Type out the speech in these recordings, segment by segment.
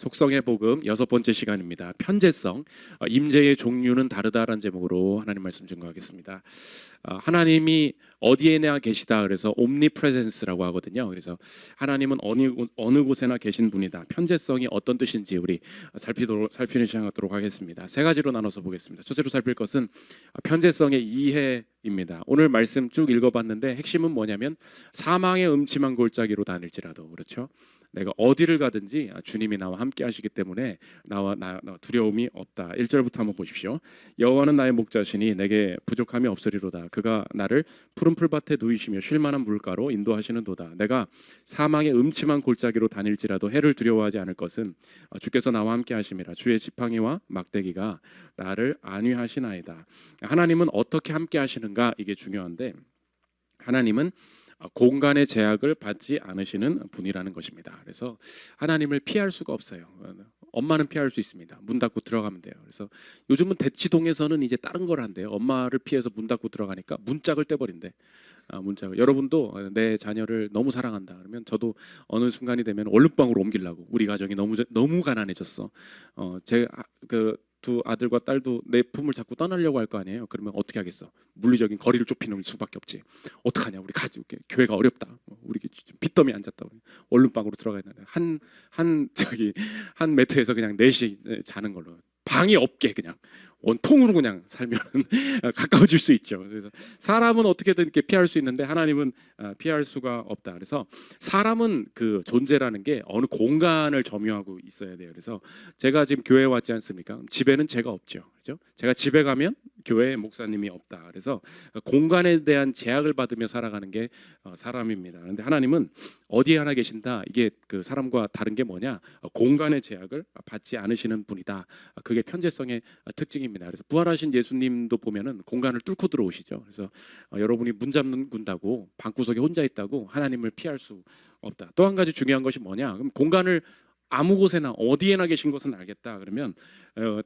속성의 복음 6번째 시간입니다. 편재성, 임재의 종류는 다르다라는 제목으로 하나님 말씀 증거하겠습니다. 하나님이 어디에나 계시다 그래서 옴니프레젠스라고 하거든요. 그래서 하나님은 어느 곳에나 계신 분이다. 편재성이 어떤 뜻인지 우리 살피는 시간 갖도록 하겠습니다. 세 가지로 나눠서 보겠습니다. 첫째로 살필 것은 편재성의 이해입니다. 오늘 말씀 쭉 읽어봤는데 핵심은 뭐냐면 사망의 음침한 골짜기로 다닐지라도, 그렇죠? 내가 어디를 가든지 주님이 나와 함께 하시기 때문에 나와 두려움이 없다. 1절부터 한번 보십시오. 여호와는 나의 목자시니 내게 부족함이 없으리로다. 그가 나를 푸른 풀밭에 누이시며 쉴만한 물가로 인도하시는도다. 내가 사망의 음침한 골짜기로 다닐지라도 해를 두려워하지 않을 것은 주께서 나와 함께 하심이라. 주의 지팡이와 막대기가 나를 안위하시나이다. 하나님은 어떻게 함께 하시는가, 이게 중요한데, 하나님은 공간의 제약을 받지 않으시는 분이라는 것입니다. 그래서 하나님을 피할 수가 없어요. 엄마는 피할 수 있습니다. 문 닫고 들어가면 돼요. 그래서 요즘은 대치동에서는 이제 다른 걸 한대요. 엄마를 피해서 문 닫고 들어가니까 문짝을 떼버린대. 문짝을. 여러분도 내 자녀를 너무 사랑한다 그러면, 저도 어느 순간이 되면 얼룩방으로 옮기려고. 우리 가정이 너무 가난해졌어. 제 두 아들과 딸도 내 품을 자꾸 떠나려고 할 거 아니에요. 그러면 어떻게 하겠어? 물리적인 거리를 좁히는 수밖에 없지. 어떡하냐? 우리 교회가 어렵다. 우리 빚더미 앉았다. 원룸방으로 들어가야 되는데 한 매트에서 그냥 넷이 자는 걸로. 방이 없게 그냥 원통으로 그냥 살면 가까워질 수 있죠. 그래서 사람은 어떻게든 이렇게 피할 수 있는데 하나님은 피할 수가 없다. 그래서 사람은 그 존재라는 게 어느 공간을 점유하고 있어야 돼요. 그래서 제가 지금 교회에 왔지 않습니까? 집에는 제가 없죠. 그렇죠? 제가 집에 가면 교회에 목사님이 없다. 그래서 공간에 대한 제약을 받으며 살아가는 게 사람입니다. 그런데 하나님은 어디에 하나 계신다. 이게 그 사람과 다른 게 뭐냐? 공간의 제약을 받지 않으시는 분이다. 그게 편재성의 특징입니다. 그래서 부활하신 예수님도 보면은 공간을 뚫고 들어오시죠. 그래서 여러분이 문 잠근다고 방구석에 혼자 있다고 하나님을 피할 수 없다. 또 한 가지 중요한 것이 뭐냐? 그럼 공간을 아무 곳에나 어디에나 계신 것은 알겠다. 그러면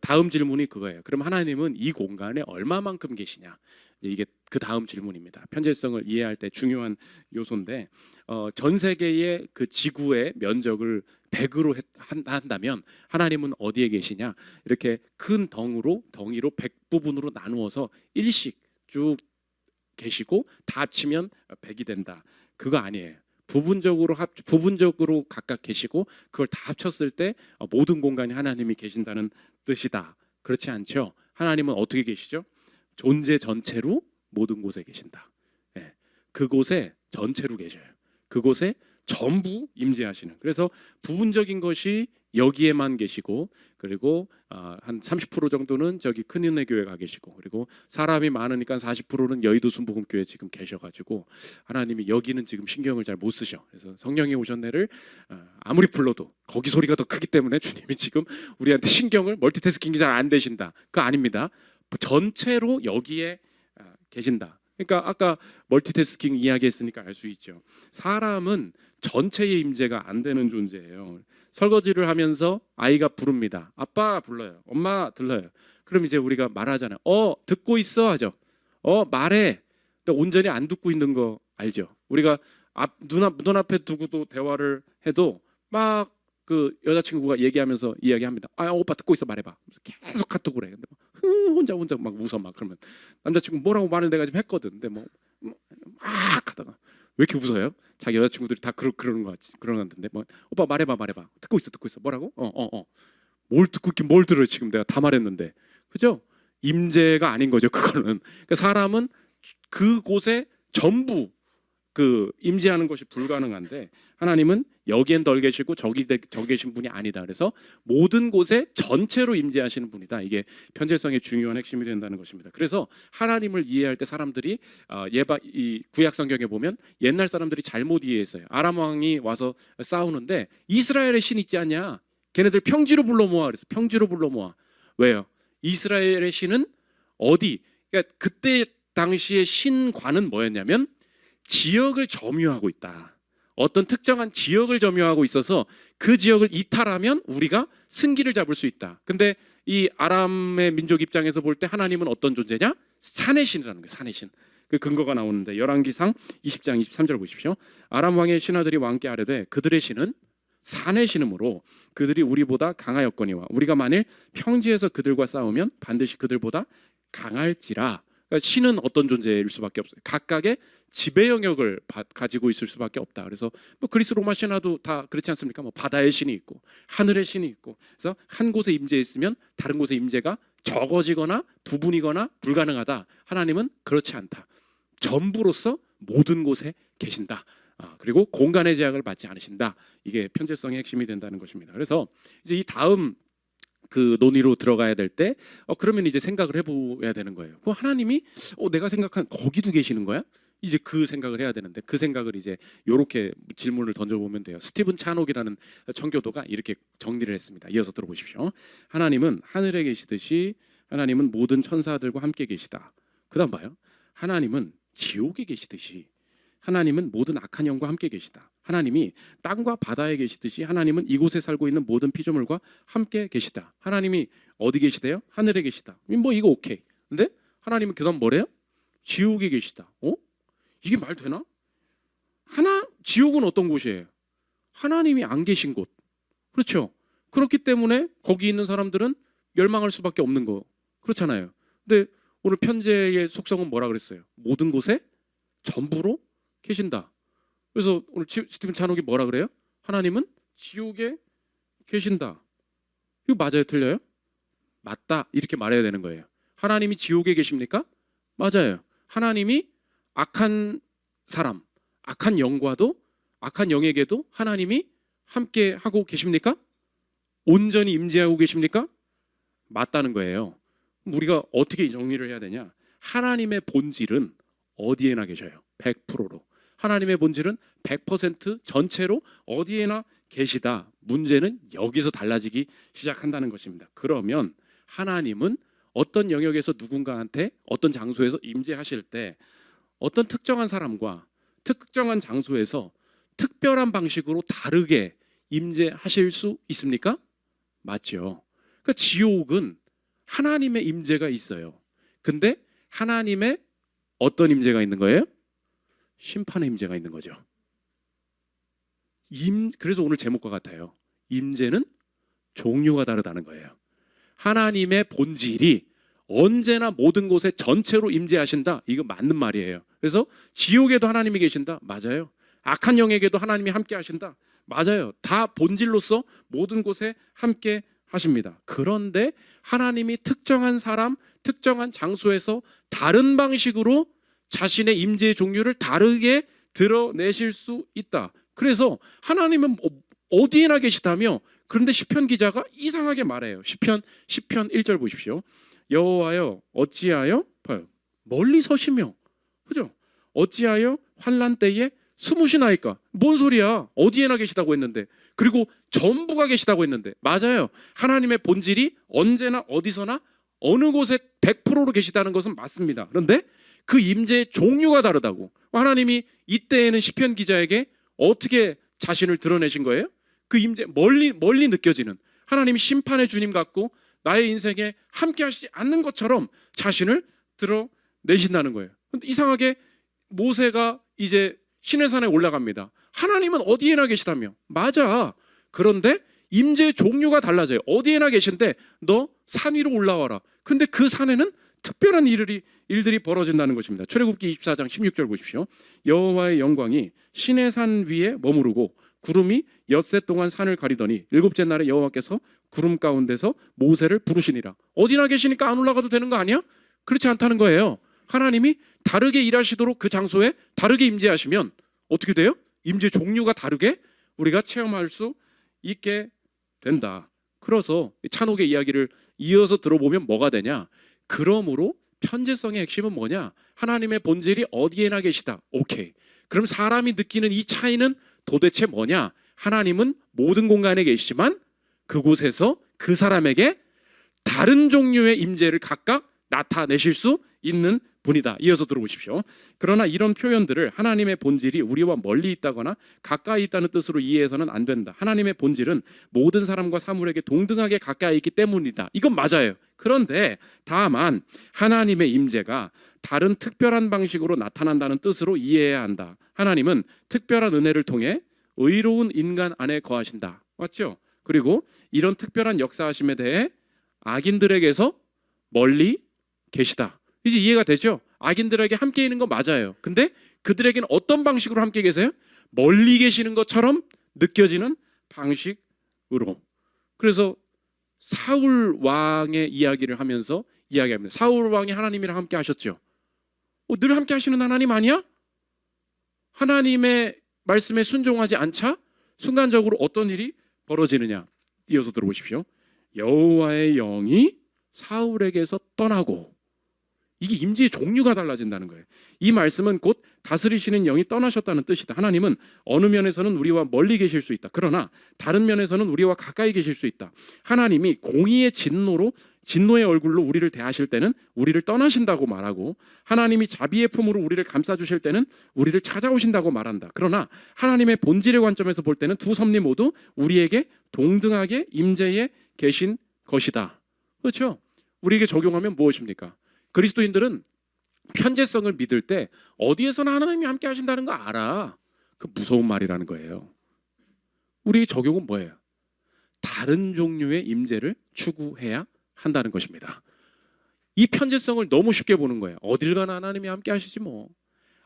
다음 질문이 그거예요. 그럼 하나님은 이 공간에 얼마만큼 계시냐? 이게 그 다음 질문입니다. 편재성을 이해할 때 중요한 요소인데, 전 세계의 그 지구의 면적을 100으로 한다면 하나님은 어디에 계시냐? 이렇게 큰 덩이로 100부분으로 나누어서 일씩 쭉 계시고 다 합치면 100이 된다. 그거 아니에요. 부분적으로 각각 계시고 그걸 다 합쳤을 때 모든 공간에 하나님이 계신다는 뜻이다. 그렇지 않죠? 하나님은 어떻게 계시죠? 존재 전체로 모든 곳에 계신다. 예, 그곳에 전체로 계셔요. 그곳에 전부 임재하시는. 그래서 부분적인 것이 여기에만 계시고, 그리고 한 30% 정도는 저기 큰은혜 교회 가 계시고, 그리고 사람이 많으니까 40%는 여의도 순복음교회 지금 계셔가지고 하나님이 여기는 지금 신경을 잘 못 쓰셔. 그래서 성령이 오셨네를 아무리 불러도 거기 소리가 더 크기 때문에 주님이 지금 우리한테 신경을, 멀티태스킹이 잘 안 되신다. 그거 아닙니다. 전체로 여기에 계신다. 그러니까 아까 멀티태스킹 이야기했으니까 알 수 있죠. 사람은 전체의 임재가 안 되는 존재예요. 설거지를 하면서 아이가 부릅니다. 아빠 불러요. 엄마 들러요. 그럼 이제 우리가 말하잖아요. 듣고 있어 하죠. 말해. 그러니까 온전히 안 듣고 있는 거 알죠. 우리가 눈앞에 두고도 대화를 해도 막 그 여자친구가 얘기하면서 이야기합니다. 오빠 듣고 있어, 말해봐. 계속 카톡을 해. 근데 혼자 막 웃어 막. 그러면 남자친구 뭐라고 말을 내가 지금 했거든. 근데 막 하다가 왜 이렇게 웃어요? 자기 여자친구들이 다 그러는 거 같지. 그러는데 뭐 오빠 말해봐. 듣고 있어. 뭐라고? 뭘 듣고 있긴 뭘 들어요. 지금 내가 다 말했는데. 그죠? 임재가 아닌 거죠. 그거는. 그러니까 사람은 그곳에 전부 그 임재하는 것이 불가능한데, 하나님은 여기엔 덜 계시고 저기 계신 분이 아니다. 그래서 모든 곳에 전체로 임재하시는 분이다. 이게 편재성의 중요한 핵심이 된다는 것입니다. 그래서 하나님을 이해할 때 사람들이 이 구약 성경에 보면 옛날 사람들이 잘못 이해했어요. 아람 왕이 와서 싸우는데 이스라엘의 신 있지 않냐? 걔네들 평지로 불러 모아. 그래서 평지로 불러 모아. 왜요? 이스라엘의 신은 어디? 그러니까 그때 당시의 신관은 뭐였냐면 지역을 점유하고 있다. 어떤 특정한 지역을 점유하고 있어서 그 지역을 이탈하면 우리가 승기를 잡을 수 있다. 근데 이 아람의 민족 입장에서 볼 때 하나님은 어떤 존재냐? 산의 신이라는 거예요. 산의 신. 그 근거가 나오는데 열왕기상 20장 23절 보십시오. 아람 왕의 신하들이 왕께 아뢰되 그들의 신은 사내시름으로 그들이 우리보다 강하였거니와 우리가 만일 평지에서 그들과 싸우면 반드시 그들보다 강할지라. 그러니까 신은 어떤 존재일 수밖에 없어요. 각각의 지배 영역을 가지고 있을 수밖에 없다. 그래서 뭐 그리스 로마 신화도 다 그렇지 않습니까? 뭐 바다의 신이 있고 하늘의 신이 있고, 그래서 한 곳에 임재했으면 다른 곳에 임재가 적어지거나 부분이거나 불가능하다. 하나님은 그렇지 않다. 전부로서 모든 곳에 계신다. 그리고 공간의 제약을 받지 않으신다. 이게 편재성의 핵심이 된다는 것입니다. 그래서 이제 이 다음 그 논의로 들어가야 될 때 그러면 이제 생각을 해봐야 되는 거예요. 그 하나님이 내가 생각한 거기도 계시는 거야? 이제 그 생각을 해야 되는데, 그 생각을 이제 이렇게 질문을 던져보면 돼요. 스티븐 차녹이라는 청교도가 이렇게 정리를 했습니다. 이어서 들어보십시오. 하나님은 하늘에 계시듯이 하나님은 모든 천사들과 함께 계시다. 그 다음 봐요. 하나님은 지옥에 계시듯이 하나님은 모든 악한 영과 함께 계시다. 하나님이 땅과 바다에 계시듯이 하나님은 이곳에 살고 있는 모든 피조물과 함께 계시다. 하나님이 어디 계시대요? 하늘에 계시다. 뭐 이거 오케이. 근데 하나님은 그다음 뭐래요? 지옥에 계시다. 이게 말 되나? 지옥은 어떤 곳이에요? 하나님이 안 계신 곳. 그렇죠? 그렇기 때문에 거기 있는 사람들은 멸망할 수밖에 없는 거. 그렇잖아요. 근데 오늘 편제의 속성은 뭐라 그랬어요? 모든 곳에 전부로 계신다. 그래서 오늘 스티븐 차녹이 뭐라 그래요? 하나님은 지옥에 계신다. 이거 맞아요? 틀려요? 맞다. 이렇게 말해야 되는 거예요. 하나님이 지옥에 계십니까? 맞아요. 하나님이 악한 사람, 악한 영과도, 악한 영에게도 하나님이 함께 하고 계십니까? 온전히 임재하고 계십니까? 맞다는 거예요. 우리가 어떻게 정리를 해야 되냐? 하나님의 본질은 어디에나 계셔요. 100%로. 하나님의 본질은 100% 전체로 어디에나 계시다. 문제는 여기서 달라지기 시작한다는 것입니다. 그러면 하나님은 어떤 영역에서 누군가한테 어떤 장소에서 임재하실 때 어떤 특정한 사람과 특정한 장소에서 특별한 방식으로 다르게 임재하실 수 있습니까? 맞죠. 그러니까 지옥은 하나님의 임재가 있어요. 근데 하나님의 어떤 임재가 있는 거예요? 심판의 임재가 있는 거죠. 그래서 오늘 제목과 같아요. 임재는 종류가 다르다는 거예요. 하나님의 본질이 언제나 모든 곳에 전체로 임재하신다. 이거 맞는 말이에요. 그래서 지옥에도 하나님이 계신다. 맞아요. 악한 영에게도 하나님이 함께 하신다. 맞아요. 다 본질로서 모든 곳에 함께 하십니다. 그런데 하나님이 특정한 사람, 특정한 장소에서 다른 방식으로 자신의 임재의 종류를 다르게 드러내실 수 있다. 그래서 하나님은 어디에나 계시다며, 그런데 시편 기자가 이상하게 말해요. 시편 1절 보십시오. 여호와여 어찌하여 멀리 서시며, 그죠? 어찌하여 환난 때에 숨으시나이까? 뭔 소리야? 어디에나 계시다고 했는데, 그리고 전부가 계시다고 했는데. 맞아요. 하나님의 본질이 언제나 어디서나 어느 곳에 100%로 계시다는 것은 맞습니다. 그런데 그 임재의 종류가 다르다고. 하나님이 이때에는 시편 기자에게 어떻게 자신을 드러내신 거예요? 그 임재, 멀리 느껴지는 하나님이 심판의 주님 같고 나의 인생에 함께 하시지 않는 것처럼 자신을 드러내신다는 거예요. 근데 이상하게 모세가 이제 시내산에 올라갑니다. 하나님은 어디에나 계시다며. 맞아. 그런데 임재의 종류가 달라져요. 어디에나 계신데 너 산 위로 올라와라. 근데 그 산에는 특별한 일들이 벌어진다는 것입니다. 출애굽기 24장 16절 보십시오. 여호와의 영광이 시내산 위에 머무르고 구름이 엿새 동안 산을 가리더니 일곱째 날에 여호와께서 구름 가운데서 모세를 부르시니라. 어디나 계시니까 안 올라가도 되는 거 아니야? 그렇지 않다는 거예요. 하나님이 다르게 일하시도록 그 장소에 다르게 임재하시면 어떻게 돼요? 임재 종류가 다르게 우리가 체험할 수 있게 된다. 그래서 찬옥의 이야기를 이어서 들어보면 뭐가 되냐? 그러므로 편재성의 핵심은 뭐냐? 하나님의 본질이 어디에나 계시다. 오케이. 그럼 사람이 느끼는 이 차이는 도대체 뭐냐? 하나님은 모든 공간에 계시지만 그곳에서 그 사람에게 다른 종류의 임재를 각각 나타내실 수 있는 분이다. 이어서 들어보십시오. 그러나 이런 표현들을 하나님의 본질이 우리와 멀리 있다거나 가까이 있다는 뜻으로 이해해서는 안 된다. 하나님의 본질은 모든 사람과 사물에게 동등하게 가까이 있기 때문이다. 이건 맞아요. 그런데 다만 하나님의 임재가 다른 특별한 방식으로 나타난다는 뜻으로 이해해야 한다. 하나님은 특별한 은혜를 통해 의로운 인간 안에 거하신다. 맞죠? 그리고 이런 특별한 역사하심에 대해 악인들에게서 멀리 계시다. 이제 이해가 되죠? 악인들에게 함께 있는 거 맞아요. 근데 그들에게는 어떤 방식으로 함께 계세요? 멀리 계시는 것처럼 느껴지는 방식으로. 그래서 사울 왕의 이야기를 하면서 이야기합니다. 사울 왕이 하나님이랑 함께 하셨죠. 늘 함께 하시는 하나님 아니야? 하나님의 말씀에 순종하지 않자 순간적으로 어떤 일이 벌어지느냐. 이어서 들어보십시오. 여호와의 영이 사울에게서 떠나고, 이게 임재의 종류가 달라진다는 거예요. 이 말씀은 곧 다스리시는 영이 떠나셨다는 뜻이다. 하나님은 어느 면에서는 우리와 멀리 계실 수 있다. 그러나 다른 면에서는 우리와 가까이 계실 수 있다. 하나님이 공의의 진노의 얼굴로 우리를 대하실 때는 우리를 떠나신다고 말하고, 하나님이 자비의 품으로 우리를 감싸주실 때는 우리를 찾아오신다고 말한다. 그러나 하나님의 본질의 관점에서 볼 때는 두 섭리 모두 우리에게 동등하게 임재해 계신 것이다. 그렇죠? 우리에게 적용하면 무엇입니까? 그리스도인들은 편재성을 믿을 때 어디에서나 하나님이 함께 하신다는 거 알아. 그 무서운 말이라는 거예요. 우리의 적용은 뭐예요? 다른 종류의 임재를 추구해야 한다는 것입니다. 이 편재성을 너무 쉽게 보는 거예요. 어딜 가나 하나님이 함께 하시지 뭐.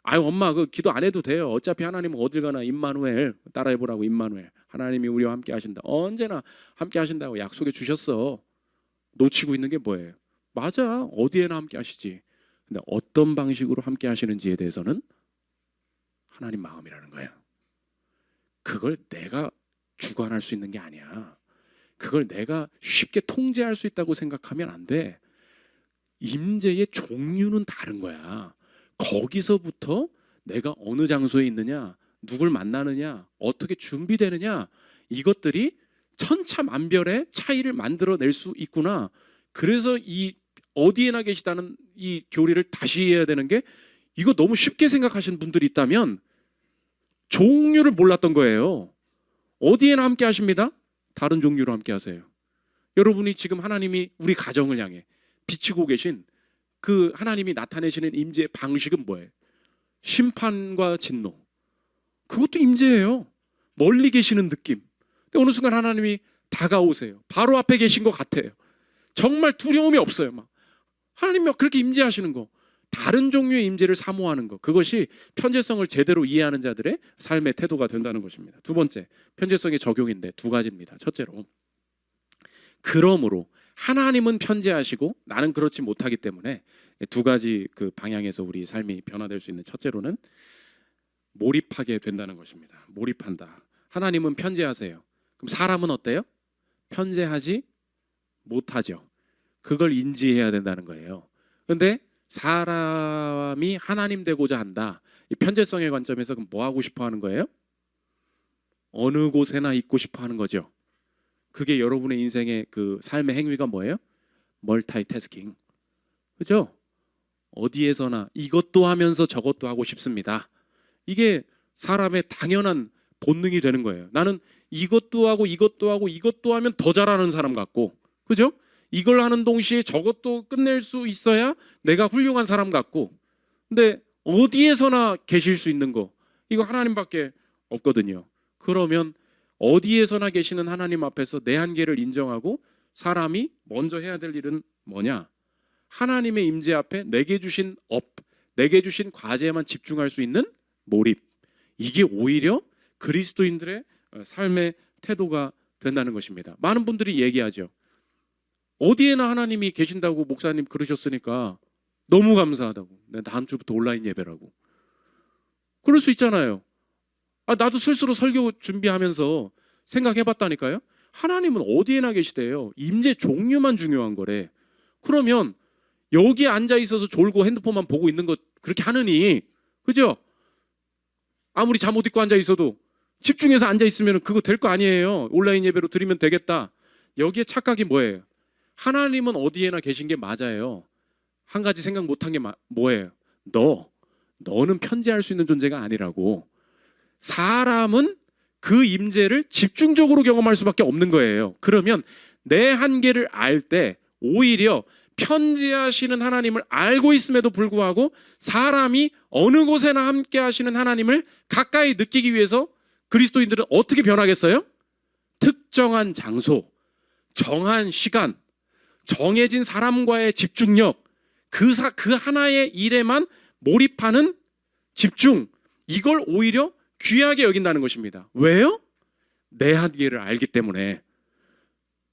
아유 엄마 그 기도 안 해도 돼요. 어차피 하나님은 어딜 가나 임마누엘, 따라해보라고. 임마누엘, 하나님이 우리와 함께 하신다. 언제나 함께 하신다고 약속해 주셨어. 놓치고 있는 게 뭐예요? 맞아, 어디에나 함께 하시지. 근데 어떤 방식으로 함께 하시는지에 대해서는 하나님 마음이라는 거예요. 그걸 내가 주관할 수 있는 게 아니야. 그걸 내가 쉽게 통제할 수 있다고 생각하면 안 돼. 임재의 종류는 다른 거야. 거기서부터 내가 어느 장소에 있느냐, 누굴 만나느냐, 어떻게 준비되느냐, 이것들이 천차만별의 차이를 만들어낼 수 있구나. 그래서 이 어디에나 계시다는 이 교리를 다시 해야 되는 게, 이거 너무 쉽게 생각하시는 분들이 있다면 종류를 몰랐던 거예요. 어디에나 함께 하십니다. 다른 종류로 함께 하세요. 여러분이 지금 하나님이 우리 가정을 향해 비치고 계신 그 하나님이 나타내시는 임재의 방식은 뭐예요? 심판과 진노. 그것도 임재예요. 멀리 계시는 느낌. 근데 어느 순간 하나님이 다가오세요. 바로 앞에 계신 것 같아요. 정말 두려움이 없어요. 막 하나님이 막 그렇게 임재하시는 거. 다른 종류의 임재를 사모하는 것. 그것이 편재성을 제대로 이해하는 자들의 삶의 태도가 된다는 것입니다. 두 번째, 편재성의 적용인데 두 가지입니다. 첫째로, 그러므로 하나님은 편재하시고 나는 그렇지 못하기 때문에 두 가지 그 방향에서 우리 삶이 변화될 수 있는, 첫째로는 몰입하게 된다는 것입니다. 몰입한다. 하나님은 편재하세요. 그럼 사람은 어때요? 편재하지 못하죠. 그걸 인지해야 된다는 거예요. 그런데 사람이 하나님 되고자 한다. 이 편재성의 관점에서 그럼 뭐 하고 싶어 하는 거예요? 어느 곳에나 있고 싶어 하는 거죠. 그게 여러분의 인생의 그 삶의 행위가 뭐예요? 멀티태스킹. 그죠? 어디에서나 이것도 하면서 저것도 하고 싶습니다. 이게 사람의 당연한 본능이 되는 거예요. 나는 이것도 하고 이것도 하고 이것도 하면 더 잘하는 사람 같고, 그죠? 이걸 하는 동시에 저것도 끝낼 수 있어야 내가 훌륭한 사람 같고. 근데 어디에서나 계실 수 있는 거, 이거 하나님밖에 없거든요. 그러면 어디에서나 계시는 하나님 앞에서 내 한계를 인정하고 사람이 먼저 해야 될 일은 뭐냐? 하나님의 임재 앞에 내게 주신 내게 주신 과제에만 집중할 수 있는 몰입. 이게 오히려 그리스도인들의 삶의 태도가 된다는 것입니다. 많은 분들이 얘기하죠. 어디에나 하나님이 계신다고 목사님 그러셨으니까 너무 감사하다고. 내가 다음 주부터 온라인 예배라고. 그럴 수 있잖아요. 나도 스스로 설교 준비하면서 생각해봤다니까요. 하나님은 어디에나 계시대요. 임재 종류만 중요한 거래. 그러면 여기에 앉아 있어서 졸고 핸드폰만 보고 있는 것 그렇게 하느니, 그죠? 아무리 잠옷 입고 앉아 있어도 집중해서 앉아 있으면 그거 될 거 아니에요. 온라인 예배로 드리면 되겠다. 여기에 착각이 뭐예요? 하나님은 어디에나 계신 게 맞아요. 한 가지 생각 못한 게 뭐예요? 너는 편재할 수 있는 존재가 아니라고. 사람은 그 임재를 집중적으로 경험할 수밖에 없는 거예요. 그러면 내 한계를 알 때 오히려 편재하시는 하나님을 알고 있음에도 불구하고 사람이 어느 곳에나 함께 하시는 하나님을 가까이 느끼기 위해서 그리스도인들은 어떻게 변하겠어요? 특정한 장소, 정한 시간, 정해진 사람과의 집중력, 그 하나의 일에만 몰입하는 집중, 이걸 오히려 귀하게 여긴다는 것입니다. 왜요? 내 한계를 알기 때문에.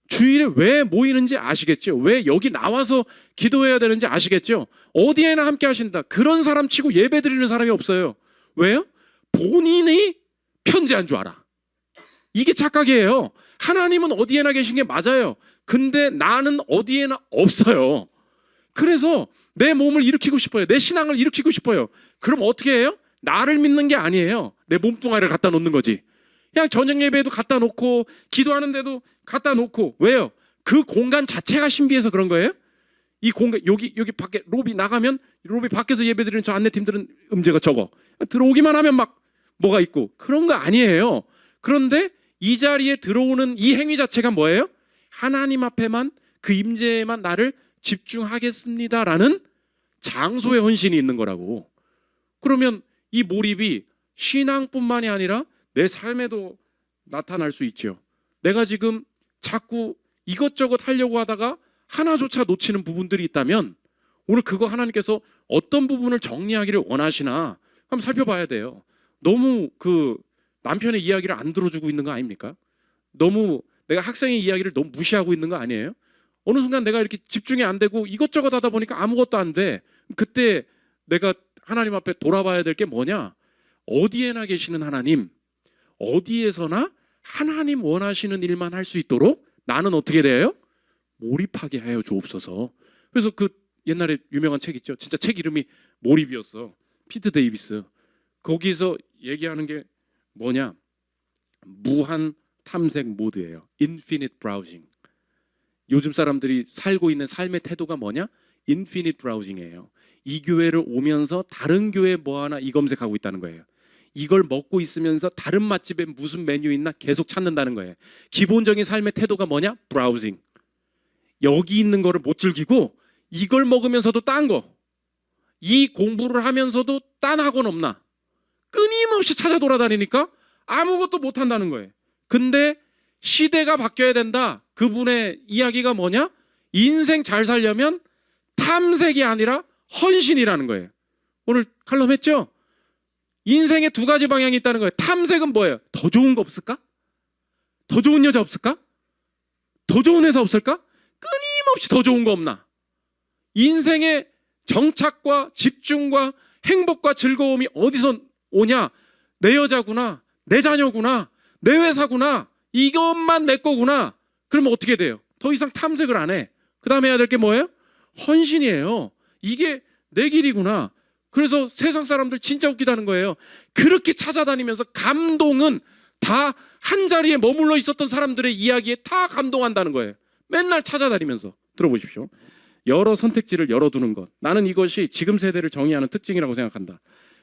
주일에 왜 모이는지 아시겠죠? 왜 여기 나와서 기도해야 되는지 아시겠죠? 어디에나 함께 하신다. 그런 사람 치고 예배 드리는 사람이 없어요. 왜요? 본인이 편재한 줄 알아. 이게 착각이에요. 하나님은 어디에나 계신 게 맞아요. 근데 나는 어디에나 없어요. 그래서 내 몸을 일으키고 싶어요. 내 신앙을 일으키고 싶어요. 그럼 어떻게 해요? 나를 믿는 게 아니에요. 내 몸뚱아리를 갖다 놓는 거지. 그냥 저녁 예배에도 갖다 놓고 기도하는 데도 갖다 놓고. 왜요? 그 공간 자체가 신비해서 그런 거예요. 이 공간, 여기 밖에 로비 나가면, 로비 밖에서 예배드리는 저 안내팀들은 음제가 적어. 들어오기만 하면 막 뭐가 있고. 그런 거 아니에요. 그런데 이 자리에 들어오는 이 행위 자체가 뭐예요? 하나님 앞에만, 그 임재에만 나를 집중하겠습니다라는 장소의 헌신이 있는 거라고. 그러면 이 몰입이 신앙뿐만이 아니라 내 삶에도 나타날 수 있죠. 내가 지금 자꾸 이것저것 하려고 하다가 하나조차 놓치는 부분들이 있다면 오늘 그거 하나님께서 어떤 부분을 정리하기를 원하시나 한번 살펴봐야 돼요. 너무 그 남편의 이야기를 안 들어주고 있는 거 아닙니까? 너무 내가 학생의 이야기를 너무 무시하고 있는 거 아니에요? 어느 순간 내가 이렇게 집중이 안 되고 이것저것 하다 보니까 아무것도 안 돼. 그때 내가 하나님 앞에 돌아봐야 될 게 뭐냐? 어디에나 계시는 하나님, 어디에서나 하나님 원하시는 일만 할 수 있도록 나는 어떻게 돼요? 몰입하게 하여 주옵소서. 그래서 그 옛날에 유명한 책 있죠. 진짜 책 이름이 몰입이었어. 피트 데이비스. 거기서 얘기하는 게 뭐냐? 무한 탐색 모드예요. Infinite browsing. 요즘 사람들이 살고 있는 삶의 태도가 뭐냐? Infinite browsing이에요. 이 교회를 오면서 다른 교회 뭐 하나 이 검색하고 있다는 거예요. 이걸 먹고 있으면서 다른 맛집에 무슨 메뉴 있나 계속 찾는다는 거예요. 기본적인 삶의 태도가 뭐냐? 브라우징. 여기 있는 거를 못 즐기고 이걸 먹으면서도 딴 거, 이 공부를 하면서도 딴 학원 없나? 끊임없이 찾아 돌아다니니까 아무것도 못 한다는 거예요. 근데 시대가 바뀌어야 된다. 그분의 이야기가 뭐냐? 인생 잘 살려면 탐색이 아니라 헌신이라는 거예요. 오늘 칼럼 했죠? 인생에 두 가지 방향이 있다는 거예요. 탐색은 뭐예요? 더 좋은 거 없을까? 더 좋은 여자 없을까? 더 좋은 회사 없을까? 끊임없이 더 좋은 거 없나? 인생의 정착과 집중과 행복과 즐거움이 어디서 오냐? 내 여자구나, 내 자녀구나, 내 회사구나, 이것만 내 거구나. 그러면 어떻게 돼요? 더 이상 탐색을 안 해. 그 다음에 해야 될 게 뭐예요? 헌신이에요. 이게 내 길이구나. 그래서 세상 사람들 진짜 웃기다는 거예요. 그렇게 찾아다니면서 감동은 다 한 자리에 머물러 있었던 사람들의 이야기에 다 감동한다는 거예요. 맨날 찾아다니면서. 들어보십시오. 여러 선택지를 열어두는 것. 나는 이것이 지금 세대를 정의하는 특징이라고 생각한다.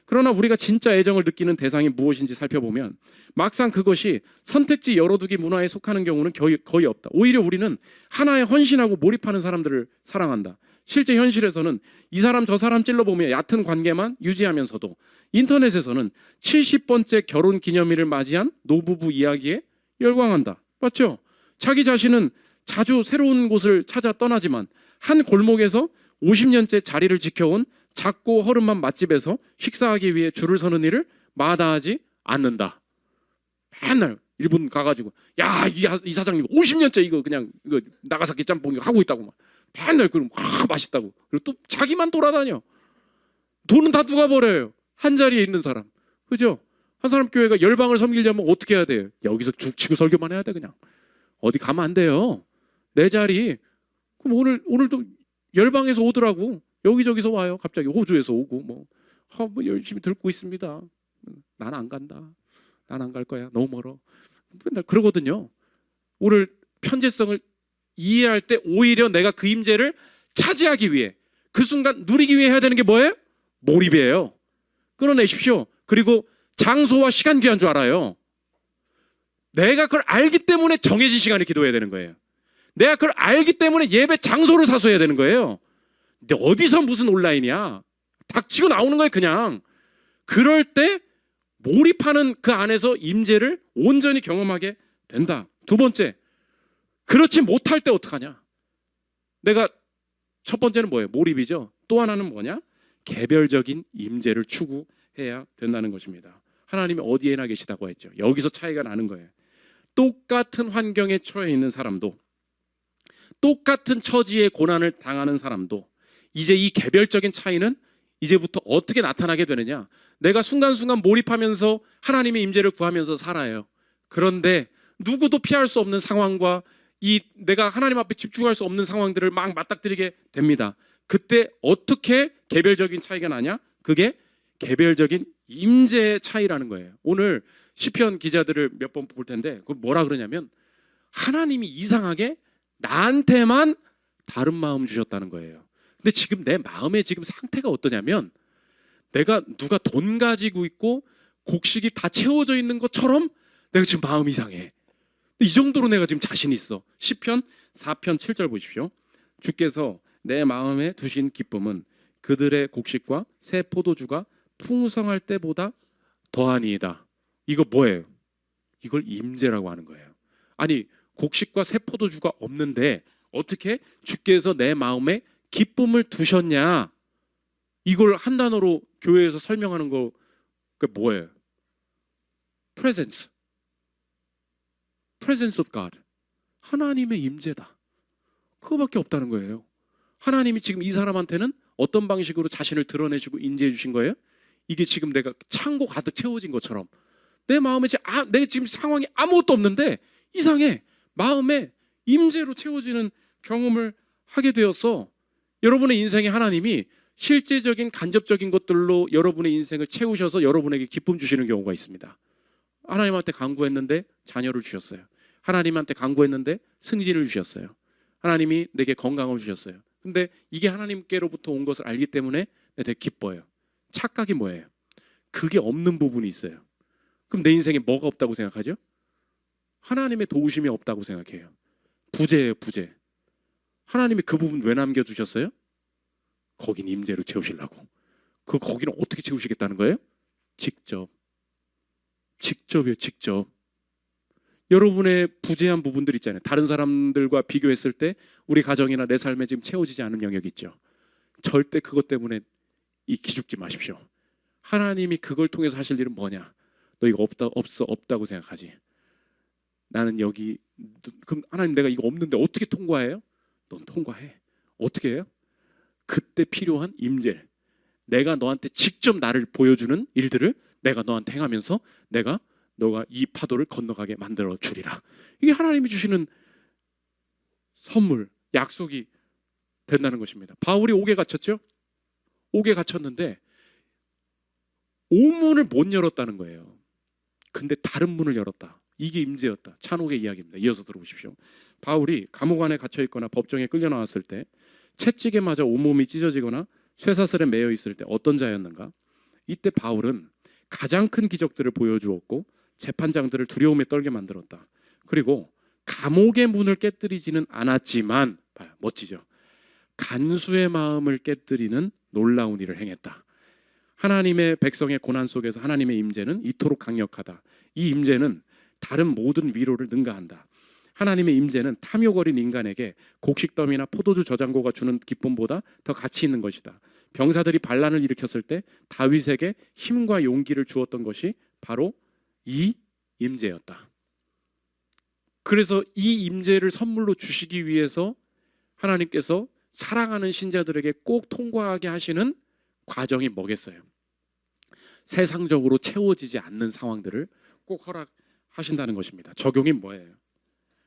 그러나 우리가 진짜 애정을 느끼는 대상이 무엇인지 살펴보면 막상 그것이 선택지 열어두기 문화에 속하는 경우는 거의 없다. 오히려 우리는 하나에 헌신하고 몰입하는 사람들을 사랑한다. 실제 현실에서는 이 사람 저 사람 찔러보며 얕은 관계만 유지하면서도 인터넷에서는 70번째 결혼 기념일을 맞이한 노부부 이야기에 열광한다. 맞죠? 자기 자신은 자주 새로운 곳을 찾아 떠나지만 한 골목에서 50년째 자리를 지켜온 작고 허름한 맛집에서 식사하기 위해 줄을 서는 일을 마다하지 않는다. 맨날 일본 가가지고 야, 이 사장님 50년째 이거 나가사키 짬뽕 이거 하고 있다고 막 맨날 그럼 맛있다고. 그리고 또 자기만 돌아다녀. 돈은 다 누가 벌어요? 한 자리에 있는 사람. 그죠? 한 사람 교회가 열방을 섬기려면 어떻게 해야 돼요? 여기서 죽치고 설교만 해야 돼 그냥. 어디 가면 안 돼요. 내 자리. 그럼 오늘도 열방에서 오더라고. 여기저기서 와요. 갑자기 호주에서 오고 뭐 열심히 듣고 있습니다. 난 안 간다. 난 안 갈 거야. 너무 멀어. 맨날 그러거든요. 오늘 편재성을 이해할 때 오히려 내가 그 임재를 차지하기 위해 그 순간 누리기 위해 해야 되는 게 뭐예요? 몰입이에요. 끊어내십시오. 그리고 장소와 시간 귀한 줄 알아요. 내가 그걸 알기 때문에 정해진 시간에 기도해야 되는 거예요. 내가 그걸 알기 때문에 예배 장소를 사수해야 되는 거예요. 근데 어디서 무슨 온라인이야? 닥치고 나오는 거예요 그냥. 그럴 때 몰입하는 그 안에서 임재를 온전히 경험하게 된다. 두 번째, 그렇지 못할 때 어떡하냐? 내가 첫 번째는 뭐예요? 몰입이죠. 또 하나는 뭐냐? 개별적인 임재를 추구해야 된다는 것입니다. 하나님이 어디에나 계시다고 했죠. 여기서 차이가 나는 거예요. 똑같은 환경에 처해 있는 사람도, 똑같은 처지의 고난을 당하는 사람도, 이제 이 개별적인 차이는 이제부터 어떻게 나타나게 되느냐? 내가 순간순간 몰입하면서 하나님의 임재를 구하면서 살아요. 그런데 누구도 피할 수 없는 상황과 이 내가 하나님 앞에 집중할 수 없는 상황들을 막 맞닥뜨리게 됩니다. 그때 어떻게 개별적인 차이가 나냐? 그게 개별적인 임재의 차이라는 거예요. 오늘 시편 기자들을 몇 번 볼 텐데 그 뭐라 그러냐면 하나님이 이상하게 나한테만 다른 마음 주셨다는 거예요. 근데 지금 내 마음의 지금 상태가 어떠냐면 내가 누가 돈 가지고 있고 곡식이 다 채워져 있는 것처럼 내가 지금 마음이 이상해. 이 정도로 내가 지금 자신 있어. 시편 4편 7절 보십시오. 주께서 내 마음에 두신 기쁨은 그들의 곡식과 새 포도주가 풍성할 때보다 더하니이다. 이거 뭐예요? 이걸 임재라고 하는 거예요. 아니 곡식과 새 포도주가 없는데 어떻게 주께서 내 마음에 기쁨을 두셨냐? 이걸 한 단어로 교회에서 설명하는 거 그게 뭐예요? Presence. Presence of God. 하나님의 임재다. 그거밖에 없다는 거예요. 하나님이 지금 이 사람한테는 어떤 방식으로 자신을 드러내시고 인지해 주신 거예요? 이게 지금 내가 창고 가득 채워진 것처럼 내 마음에 내 지금 상황이 아무것도 없는데 이상해. 마음에 임재로 채워지는 경험을 하게 되어서 여러분의 인생에 하나님이 실제적인 간접적인 것들로 여러분의 인생을 채우셔서 여러분에게 기쁨 주시는 경우가 있습니다. 하나님한테 간구했는데 자녀를 주셨어요. 하나님한테 간구했는데 승진을 주셨어요. 하나님이 내게 건강을 주셨어요. 근데 이게 하나님께로부터 온 것을 알기 때문에 내가 되게 기뻐요. 착각이 뭐예요? 그게 없는 부분이 있어요. 그럼 내 인생에 뭐가 없다고 생각하죠? 하나님의 도우심이 없다고 생각해요. 부재예요, 부재. 하나님이 그 부분 왜 남겨두셨어요? 거긴 임재로 채우시려고. 거기는 어떻게 채우시겠다는 거예요? 직접이에요, 직접. 여러분의 부재한 부분들 있잖아요. 다른 사람들과 비교했을 때 우리 가정이나 내 삶에 지금 채워지지 않은 영역이 있죠. 절대 그것 때문에 기죽지 마십시오. 하나님이 그걸 통해서 하실 일은 뭐냐? 너 이거 없다고 생각하지? 나는 여기 그럼 하나님 내가 이거 없는데 어떻게 통과해요? 넌 통과해. 어떻게 해요? 그때 필요한 임재. 내가 너한테 직접 나를 보여주는 일들을 내가 너한테 행하면서 너가 이 파도를 건너가게 만들어 주리라. 이게 하나님이 주시는 선물, 약속이 된다는 것입니다. 바울이 옥에 갇혔죠? 옥에 갇혔는데 오문을 못 열었다는 거예요. 근데 다른 문을 열었다. 이게 임재였다. 찬옥의 이야기입니다. 이어서 들어보십시오. 바울이 감옥 안에 갇혀 있거나 법정에 끌려 나왔을 때 채찍에 맞아 온몸이 찢어지거나 쇠사슬에 매여 있을 때 어떤 자였는가? 이때 바울은 가장 큰 기적들을 보여주었고 재판장들을 두려움에 떨게 만들었다. 그리고 감옥의 문을 깨뜨리지는 않았지만 봐요, 멋지죠? 간수의 마음을 깨뜨리는 놀라운 일을 행했다. 하나님의 백성의 고난 속에서 하나님의 임재는 이토록 강력하다. 이 임재는 다른 모든 위로를 능가한다. 하나님의 임재는 탐욕 어린 인간에게 곡식더미나 포도주 저장고가 주는 기쁨보다 더 가치 있는 것이다. 병사들이 반란을 일으켰을 때 다윗에게 힘과 용기를 주었던 것이 바로 이 임재였다. 그래서 이 임재를 선물로 주시기 위해서 하나님께서 사랑하는 신자들에게 꼭 통과하게 하시는 과정이 뭐겠어요? 세상적으로 채워지지 않는 상황들을 꼭 허락하신다는 것입니다. 적용이 뭐예요?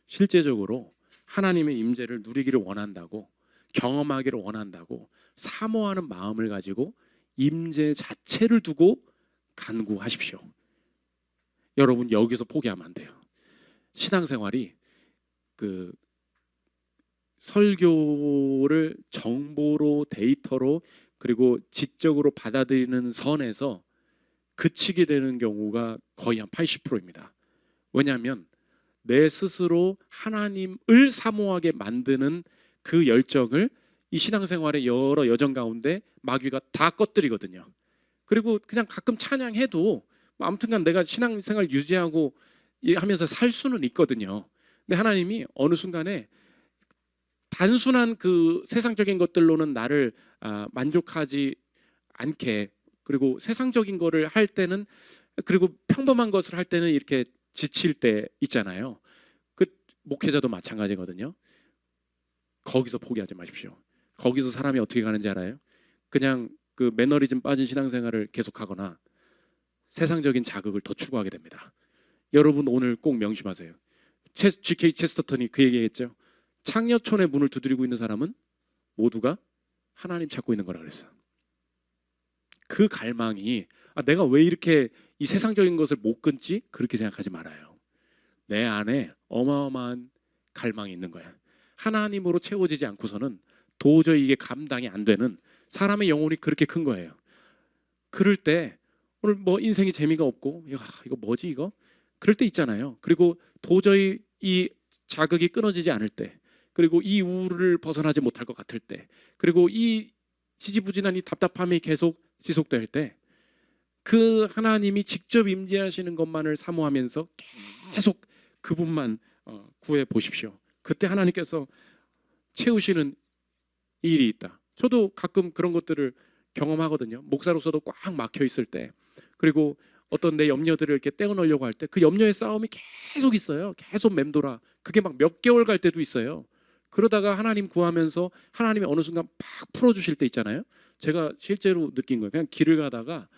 실제적으로 하나님의 임재를 누리기를 원한다고, 경험하기를 원한다고 사모하는 마음을 가지고 임재 자체를 두고 간구하십시오. 여러분 여기서 포기하면 안 돼요. 신앙생활이 설교를 정보로, 데이터로, 그리고 지적으로 받아들이는 선에서 그치게 되는 경우가 거의 한 80%입니다. 왜냐하면 내 스스로 하나님을 사모하게 만드는 그 열정을 이 신앙생활의 여러 여정 가운데 마귀가 다 꺼뜨리거든요. 그리고 그냥 가끔 찬양해도 아무튼간 내가 신앙생활 유지하고 하면서 살 수는 있거든요. 근데 하나님이 어느 순간에 단순한 그 세상적인 것들로는 나를 만족하지 않게, 그리고 세상적인 거를 할 때는, 그리고 평범한 것을 할 때는 이렇게 지칠 때 있잖아요. 그 목회자도 마찬가지거든요. 거기서 포기하지 마십시오. 거기서 사람이 어떻게 가는지 알아요? 그냥 그 매너리즘 빠진 신앙생활을 계속하거나 세상적인 자극을 더 추구하게 됩니다. 여러분 오늘 꼭 명심하세요. G.K. 체스터턴이 그 얘기했죠. 창녀촌의 문을 두드리고 있는 사람은 모두가 하나님 찾고 있는 거라 그랬어요. 그 갈망이 내가 왜 이렇게 이 세상적인 것을 못 끊지? 그렇게 생각하지 말아요. 내 안에 어마어마한 갈망이 있는 거야. 하나님으로 채워지지 않고서는 도저히 이게 감당이 안 되는 사람의 영혼이 그렇게 큰 거예요. 그럴 때 오늘 뭐 인생이 재미가 없고 이거 뭐지 이거? 그럴 때 있잖아요. 그리고 도저히 이 자극이 끊어지지 않을 때, 그리고 이 우울을 벗어나지 못할 것 같을 때, 그리고 이 지지부진한 이 답답함이 계속 지속될 때, 그 하나님이 직접 임재하시는 것만을 사모하면서 계속 그분만 구해 보십시오. 그때 하나님께서 채우시는 일이 있다. 저도 가끔 그런 것들을 경험하거든요. 목사로서도 꽉 막혀 있을 때, 그리고 어떤 내 염려들을 이렇게 떼어놓으려고 할 때 그 염려의 싸움이 계속 있어요. 계속 맴돌아. 그게 막 몇 개월 갈 때도 있어요. 그러다가 하나님 구하면서 하나님이 어느 순간 팍 풀어주실 때 있잖아요. 제가 실제로 느낀 거예요. 그냥 길을 가다가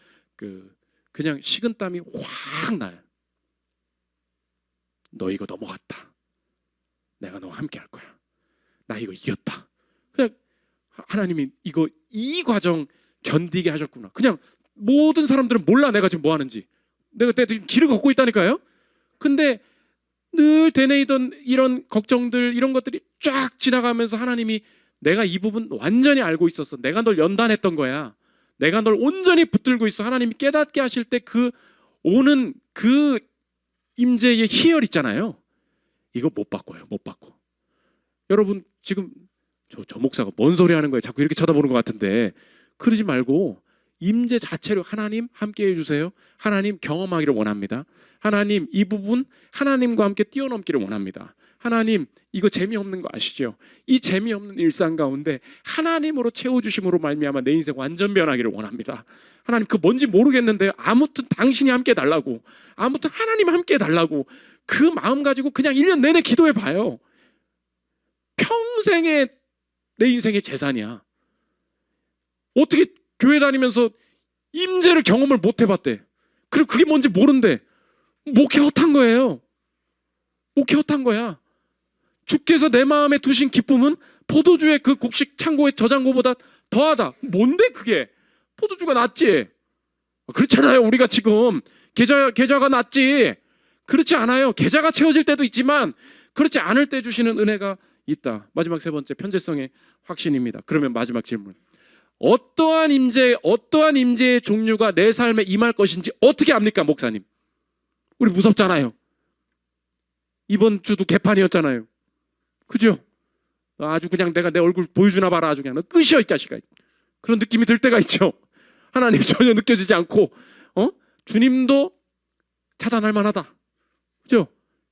그냥 식은땀이 확 나요. 너 이거 넘어갔다. 내가 너와 함께 할 거야. 나 이거 이겼다. 그냥 하나님이 이 과정 견디게 하셨구나. 그냥 모든 사람들은 몰라 내가 지금 뭐 하는지. 내가 지금 길을 걷고 있다니까요. 근데 늘 되뇌이던 이런 걱정들, 이런 것들이 쫙 지나가면서 하나님이 내가 이 부분 완전히 알고 있었어. 내가 널 연단했던 거야. 내가 널 온전히 붙들고 있어. 하나님이 깨닫게 하실 때 오는 그 임재의 희열 있잖아요. 이거 못 바꿔요. 못 바꿔. 여러분 지금 저 목사가 뭔 소리 하는 거예요? 자꾸 이렇게 쳐다보는 것 같은데, 그러지 말고 임재 자체로 하나님 함께 해주세요. 하나님 경험하기를 원합니다. 하나님 이 부분 하나님과 함께 뛰어넘기를 원합니다. 하나님 이거 재미없는 거 아시죠? 이 재미없는 일상 가운데 하나님으로 채워주심으로 말미암아 내 인생 완전 변하기를 원합니다. 하나님 그 뭔지 모르겠는데 아무튼 당신이 함께 해달라고, 아무튼 하나님 함께 해달라고, 그 마음 가지고 그냥 1년 내내 기도해 봐요. 평생의 내 인생의 재산이야. 어떻게 교회 다니면서 임재를 경험을 못 해봤대. 그리고 그게 뭔지 모른대. 목회 헛한 거예요. 목회 헛한 거야. 주께서 내 마음에 두신 기쁨은 포도주의 그 곡식 창고의 저장고보다 더하다. 뭔데 그게? 포도주가 낫지. 그렇잖아요. 우리가 지금 계좌가 낫지. 그렇지 않아요. 계좌가 채워질 때도 있지만 그렇지 않을 때 주시는 은혜가 있다. 마지막 세 번째, 편재성의 확신입니다. 그러면 마지막 질문. 어떠한 임재의 종류가 내 삶에 임할 것인지 어떻게 압니까, 목사님? 우리 무섭잖아요. 이번 주도 개판이었잖아요. 그죠? 아주 그냥 내가 내 얼굴 보여주나 봐라. 아주 그냥 너 끝이여 이 자식아. 그런 느낌이 들 때가 있죠. 하나님 전혀 느껴지지 않고 주님도 차단할 만하다. 그죠?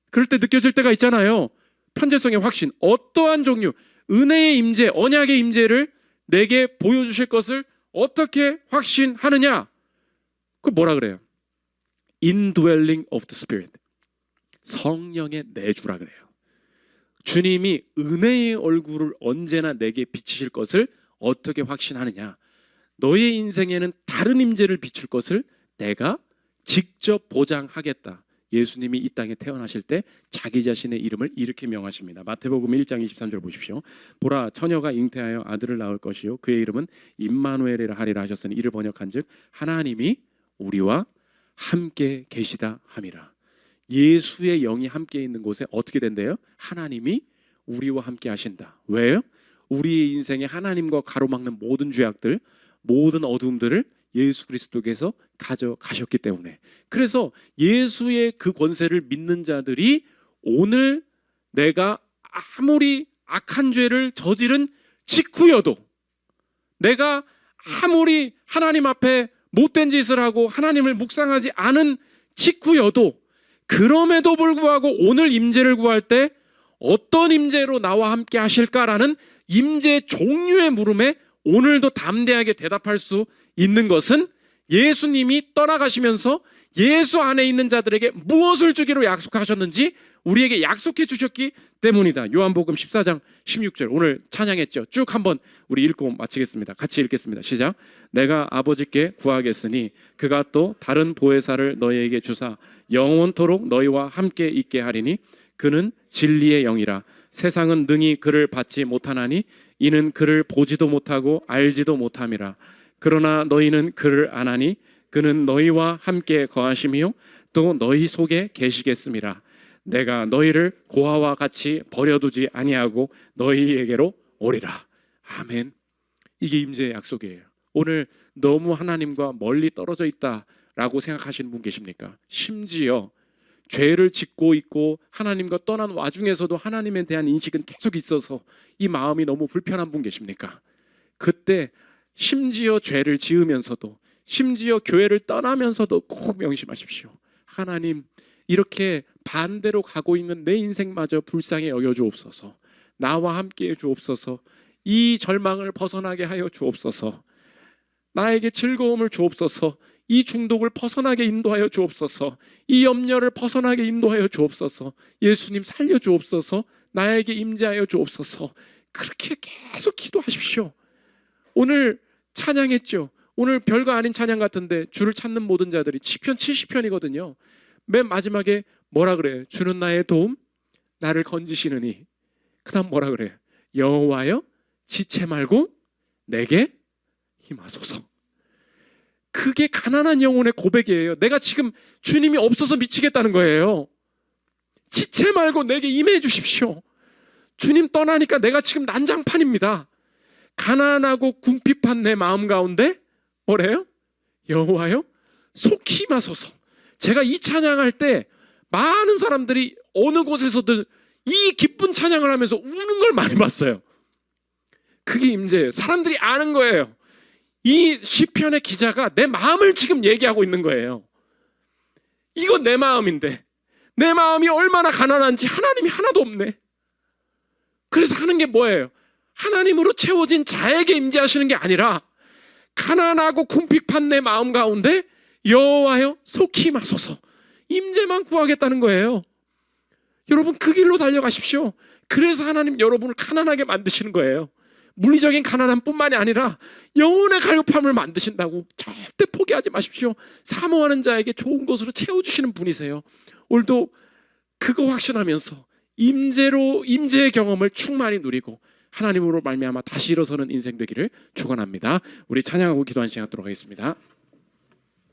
그럴 때 느껴질 때가 있잖아요. 편재성의 확신. 어떠한 종류, 은혜의 임재, 언약의 임재를 내게 보여주실 것을 어떻게 확신하느냐? 그걸 뭐라 그래요? Indwelling of the Spirit. 성령의 내주라 그래요. 주님이 은혜의 얼굴을 언제나 내게 비치실 것을 어떻게 확신하느냐? 너의 인생에는 다른 임재를 비출 것을 내가 직접 보장하겠다. 예수님이 이 땅에 태어나실 때 자기 자신의 이름을 이렇게 명하십니다. 마태복음 1장 23절 보십시오. 보라, 처녀가 잉태하여 아들을 낳을 것이요 그의 이름은 임마누엘이라 하리라 하셨으니 이를 번역한즉 하나님이 우리와 함께 계시다 함이라. 예수의 영이 함께 있는 곳에 어떻게 된대요? 하나님이 우리와 함께 하신다. 왜요? 우리의 인생에 하나님과 가로막는 모든 죄악들, 모든 어두움들을 예수 그리스도께서 가져가셨기 때문에. 그래서 예수의 그 권세를 믿는 자들이 오늘 내가 아무리 악한 죄를 저지른 직후여도, 내가 아무리 하나님 앞에 못된 짓을 하고 하나님을 묵상하지 않은 직후여도 그럼에도 불구하고 오늘 임재를 구할 때 어떤 임재로 나와 함께 하실까라는 임재 종류의 물음에 오늘도 담대하게 대답할 수 있는 것은 예수님이 떠나가시면서 예수 안에 있는 자들에게 무엇을 주기로 약속하셨는지 우리에게 약속해 주셨기 때문이다. 요한복음 14장 16절 오늘 찬양했죠. 쭉 한번 우리 읽고 마치겠습니다. 같이 읽겠습니다. 시작. 내가 아버지께 구하겠으니 그가 또 다른 보혜사를 너희에게 주사 영원토록 너희와 함께 있게 하리니 그는 진리의 영이라. 세상은 능히 그를 받지 못하나니 이는 그를 보지도 못하고 알지도 못함이라. 그러나 너희는 그를 아나니 그는 너희와 함께 거하시며 또 너희 속에 계시겠음이라. 내가 너희를 고아와 같이 버려두지 아니하고 너희에게로 오리라. 아멘. 이게 임재의 약속이에요. 오늘 너무 하나님과 멀리 떨어져 있다라고 생각하시는 분 계십니까? 심지어 죄를 짓고 있고 하나님과 떠난 와중에서도 하나님에 대한 인식은 계속 있어서 이 마음이 너무 불편한 분 계십니까? 그때 심지어 죄를 지으면서도 심지어 교회를 떠나면서도 꼭 명심하십시오. 하나님, 이렇게 반대로 가고 있는 내 인생마저 불쌍히 여겨주옵소서. 나와 함께해 주옵소서. 이 절망을 벗어나게 하여 주옵소서. 나에게 즐거움을 주옵소서. 이 중독을 벗어나게 인도하여 주옵소서. 이 염려를 벗어나게 인도하여 주옵소서. 예수님 살려 주옵소서. 나에게 임재하여 주옵소서. 그렇게 계속 기도하십시오. 오늘 찬양했죠. 오늘 별거 아닌 찬양 같은데 주를 찾는 모든 자들이 시편 70편이거든요. 맨 마지막에 뭐라 그래요? 주는 나의 도움, 나를 건지시느니. 그 다음 뭐라 그래요? 여호와여 지체 말고 내게 힘하소서. 그게 가난한 영혼의 고백이에요. 내가 지금 주님이 없어서 미치겠다는 거예요. 지체 말고 내게 임해 주십시오. 주님 떠나니까 내가 지금 난장판입니다. 가난하고 궁핍한 내 마음 가운데 뭐래요? 여호와여 속히 임하소서. 제가 이 찬양할 때 많은 사람들이 어느 곳에서든 이 기쁜 찬양을 하면서 우는 걸 많이 봤어요. 그게 임재예요. 사람들이 아는 거예요. 이 시편의 기자가 내 마음을 지금 얘기하고 있는 거예요. 이건 내 마음인데 내 마음이 얼마나 가난한지 하나님이 하나도 없네. 그래서 하는 게 뭐예요? 하나님으로 채워진 자에게 임재하시는 게 아니라 가난하고 궁핍한 내 마음 가운데 여호와여 속히 임하소서. 임재만 구하겠다는 거예요. 여러분 그 길로 달려가십시오. 그래서 하나님 여러분을 가난하게 만드시는 거예요. 물리적인 가난함뿐만이 아니라 영혼의 갈급함을 만드신다고. 절대 포기하지 마십시오. 사모하는 자에게 좋은 것으로 채워주시는 분이세요. 오늘도 그거 확신하면서 임재의 경험을 충만히 누리고 하나님으로 말미암아 다시 일어서는 인생 되기를 축원합니다. 우리 찬양하고 기도한 시간 갖도록 하겠습니다.